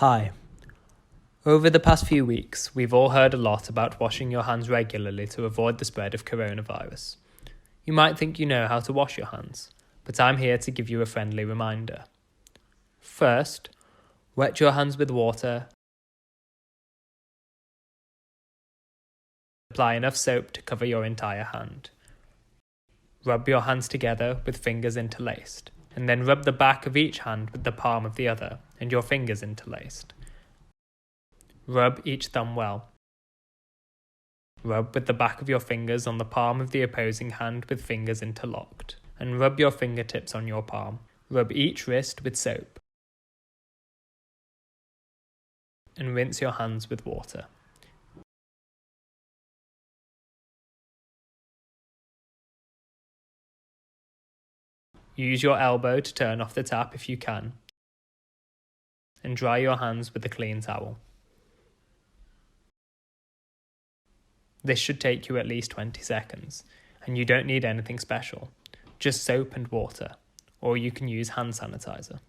Hi. Over the past few weeks, we've all heard a lot about washing your hands regularly to avoid the spread of coronavirus. You might think you know how to wash your hands, but I'm here to give you a friendly reminder. First, wet your hands with water. Apply enough soap to cover your entire hand. Rub your hands together with fingers interlaced, and then rub the back of each hand with the palm of the other and your fingers interlaced. Rub each thumb well. Rub with the back of your fingers on the palm of the opposing hand with fingers interlocked, and rub your fingertips on your palm. Rub each wrist with soap, and rinse your hands with water. Use your elbow to turn off the tap if you can, and dry your hands with a clean towel. This should take you at least 20 seconds, and you don't need anything special, just soap and water, or you can use hand sanitizer.